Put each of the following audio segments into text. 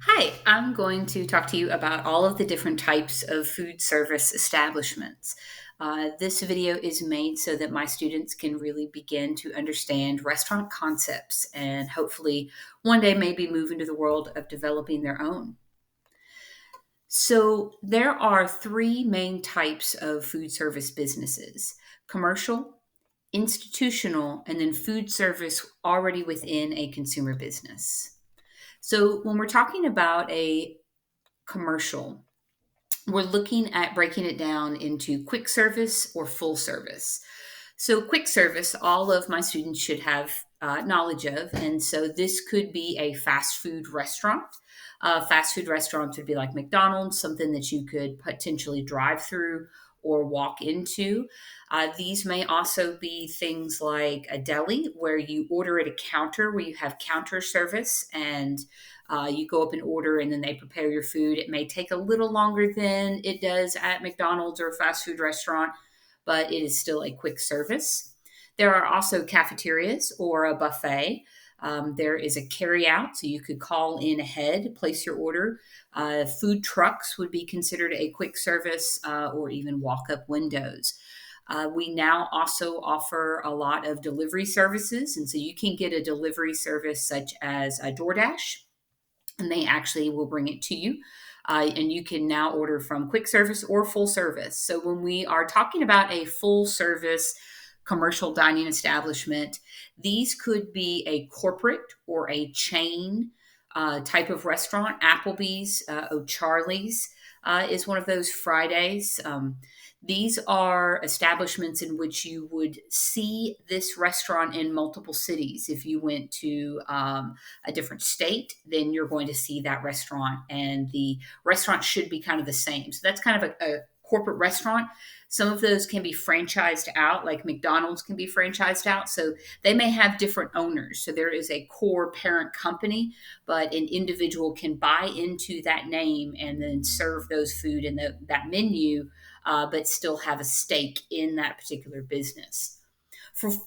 Hi, I'm going to talk to you about all of the different types of food service establishments. This video is made so that my students can really begin to understand restaurant concepts and hopefully one day maybe move into the world of developing their own. So, there are three main types of food service businesses: commercial, institutional, and then food service already within a consumer business. So, when we're talking about a commercial, we're looking at breaking it down into quick service or full service. So, quick service, all of my students should have knowledge of. And so, this could be a fast food restaurant. Fast food restaurants would be like McDonald's, something that you could potentially drive through or walk into. These may also be things like a deli where you order at a counter, where you have counter service and you go up and order and then they prepare your food. It may take a little longer than it does at McDonald's or a fast food restaurant, but it is still a quick service. There are also cafeterias or a buffet. There is a carry out, so you could call in ahead, place your order. Food trucks would be considered a quick service or even walk up windows. We now also offer a lot of delivery services, and so you can get a delivery service such as a DoorDash, and they actually will bring it to you. And you can now order from quick service or full service. So when we are talking about a full service commercial dining establishment, these could be a corporate or a chain type of restaurant. Applebee's, O'Charlie's is one of those Fridays. These are establishments in which you would see this restaurant in multiple cities. If you went to a different state, then you're going to see that restaurant, and the restaurant should be kind of the same. So that's kind of a corporate restaurant. Some of those can be franchised out, like McDonald's can be franchised out. So they may have different owners. So there is a core parent company, but an individual can buy into that name and then serve those food in that menu, but still have a stake in that particular business.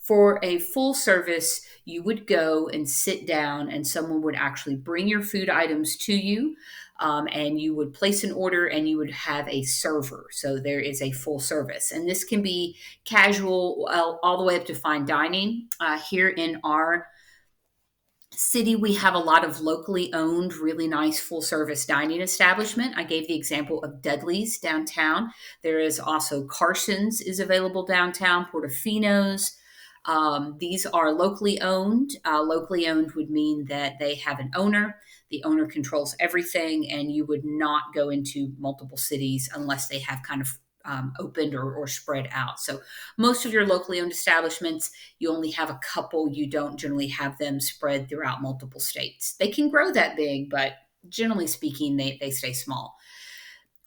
For a full service, you would go and sit down, and someone would actually bring your food items to you. And you would place an order and you would have a server. So there is a full service. And this can be casual all the way up to fine dining. Here in our city, we have a lot of locally owned, really nice full service dining establishment. I gave the example of Dudley's downtown. There is also Carson's is available downtown, Portofino's. These are locally owned. Locally owned would mean that they have an owner. The owner controls everything, and you would not go into multiple cities unless they have kind of opened or spread out. So most of your locally owned establishments, you only have a couple. You don't generally have them spread throughout multiple states. They can grow that big, but generally speaking, they stay small.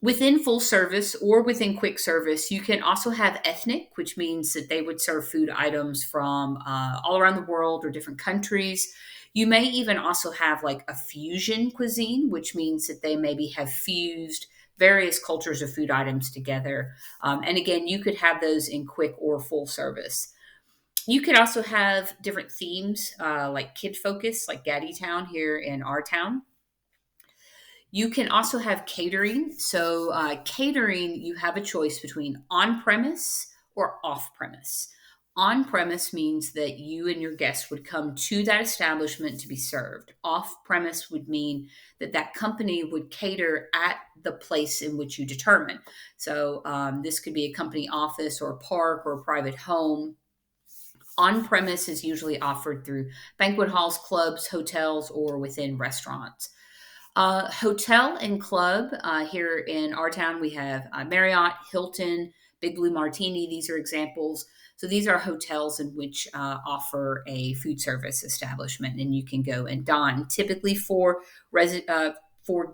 Within full service or within quick service, you can also have ethnic, which means that they would serve food items from all around the world or different countries. You may even also have like a fusion cuisine, which means that they maybe have fused various cultures of food items together. And again, you could have those in quick or full service. You could also have different themes, like kid focus, like Gaddy Town here in our town. You can also have catering. So, catering, you have a choice between on premise or off premise. On premise means that you and your guests would come to that establishment to be served. Off premise would mean that that company would cater at the place in which you determine. So, this could be a company office or a park or a private home. On premise is usually offered through banquet halls, clubs, hotels, or within restaurants. Hotel and club here in our town, we have Marriott, Hilton, Big Blue Martini. These are examples. So these are hotels in which offer a food service establishment, and you can go and dine. Typically for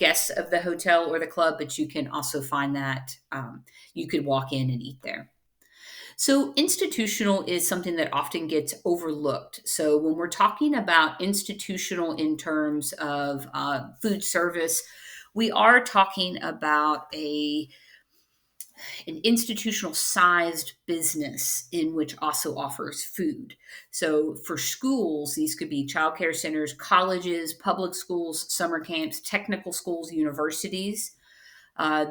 guests of the hotel or the club, but you can also find that you could walk in and eat there. So, institutional is something that often gets overlooked. So, when we're talking about institutional in terms of food service, we are talking about An institutional sized business in which also offers food. So for schools, these could be childcare centers, colleges, public schools, summer camps, technical schools, universities.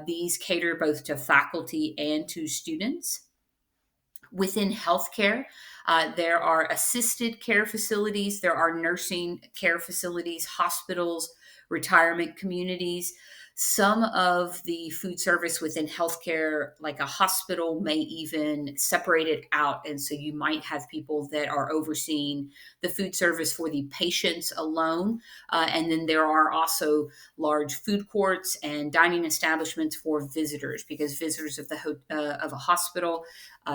These cater both to faculty and to students. Within healthcare, there are assisted care facilities, there are nursing care facilities, hospitals, retirement communities. Some of the food service within healthcare, like a hospital, may even separate it out. And so you might have people that are overseeing the food service for the patients alone. And then there are also large food courts and dining establishments for visitors, because visitors of of a hospital,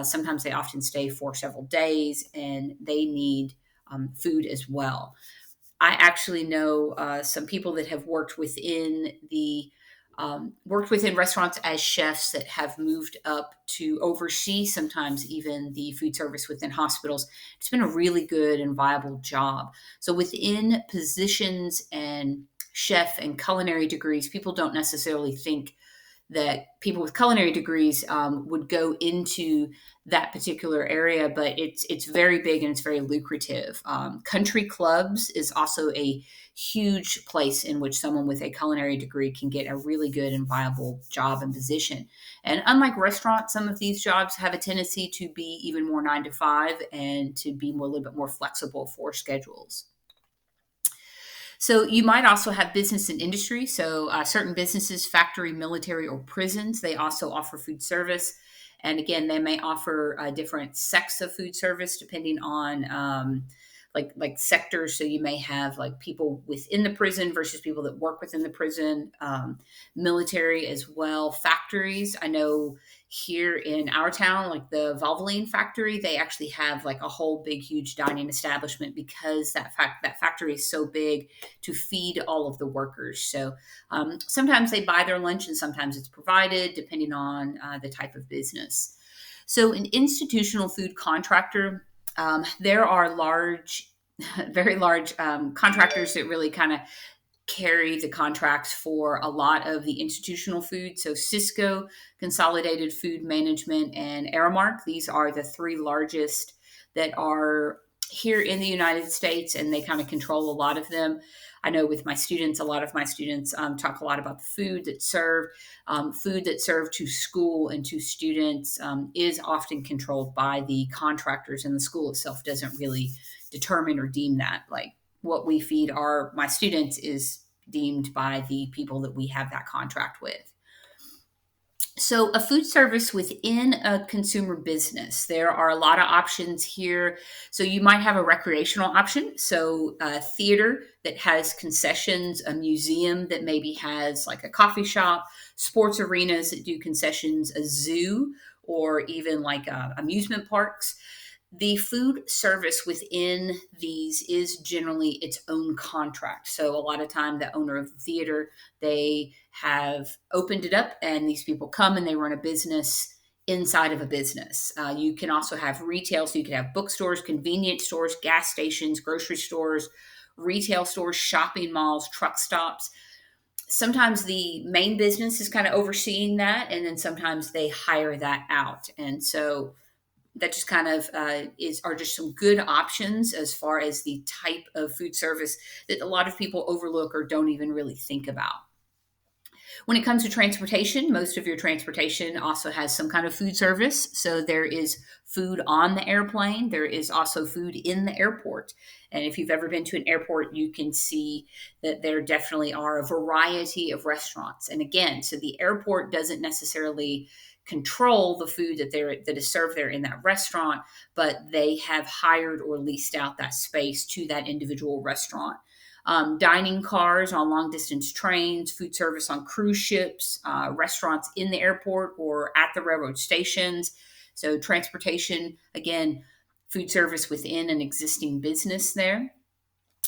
sometimes they often stay for several days and they need food as well. I actually know some people that have worked within restaurants as chefs that have moved up to oversee sometimes even the food service within hospitals. It's been a really good and viable job. So within positions and chef and culinary degrees, people don't necessarily think that people with culinary degrees would go into that particular area, but it's very big and it's very lucrative. Country clubs is also a huge place in which someone with a culinary degree can get a really good and viable job and position. And unlike restaurants, some of these jobs have a tendency to be even more 9 to 5 and to be more, a little bit more flexible for schedules. So you might also have business and industry. So certain businesses, factory, military, or prisons, they also offer food service. And again, they may offer different sects of food service depending on like sectors. So you may have like people within the prison versus people that work within the prison, military as well, factories. I know here in our town, like the Valvoline factory, they actually have like a whole big, huge dining establishment because that factory is so big to feed all of the workers. So sometimes they buy their lunch and sometimes it's provided depending on the type of business. So an institutional food contractor, there are large, very large contractors that really kind of carry the contracts for a lot of the institutional food. So Cisco, Consolidated Food Management, and Aramark, these are the three largest that are here in the United States, and they kind of control a lot of them. I know with my students, a lot of my students talk a lot about the food that's served. Food that's served to school and to students is often controlled by the contractors, and the school itself doesn't really determine or deem that. Like what we feed my students is deemed by the people that we have that contract with. So, a food service within a consumer business, there are a lot of options here. So, you might have a recreational option. So, a theater that has concessions, a museum that maybe has like a coffee shop, sports arenas that do concessions, a zoo, or even like amusement parks. The food service within these is generally its own contract. So a lot of time the owner of the theater, they have opened it up and these people come and they run a business inside of a business. You can also have retail. So you can have bookstores, convenience stores, gas stations, grocery stores, retail stores, shopping malls, truck stops. Sometimes the main business is kind of overseeing that, and then sometimes they hire that out. And so that just kind of are just some good options as far as the type of food service that a lot of people overlook or don't even really think about. When it comes to transportation, most of your transportation also has some kind of food service. So there is food on the airplane. There is also food in the airport. And if you've ever been to an airport, you can see that there definitely are a variety of restaurants. And again, so the airport doesn't necessarily control the food that is served there in that restaurant, but they have hired or leased out that space to that individual restaurant. Dining cars on long distance trains, food service on cruise ships, restaurants in the airport or at the railroad stations. So, transportation, again, food service within an existing business there.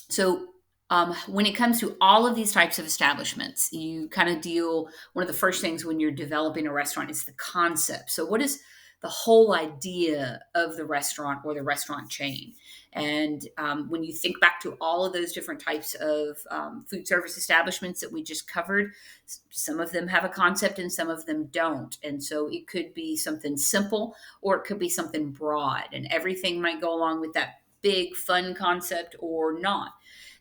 So, when it comes to all of these types of establishments, you kind of one of the first things when you're developing a restaurant is the concept. So, what does the whole idea of the restaurant or the restaurant chain. And when you think back to all of those different types of food service establishments that we just covered, some of them have a concept and some of them don't. And so it could be something simple or it could be something broad, and everything might go along with that big fun concept or not.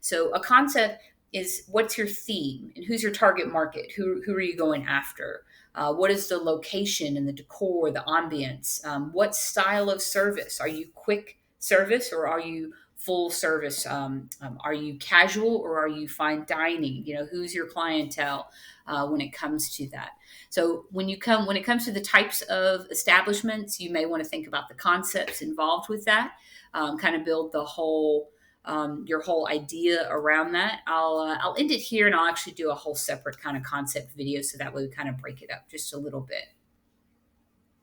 So a concept is, what's your theme and who's your target market? Who are you going after? What is the location and the decor, the ambience? What style of service? Are you quick service or are you full service? Are you casual or are you fine dining? Who's your clientele when it comes to that? So when it comes to the types of establishments, you may want to think about the concepts involved with that. Kind of build the whole your whole idea around that. I'll end it here, and I'll actually do a whole separate kind of concept video, so that way we kind of break it up just a little bit.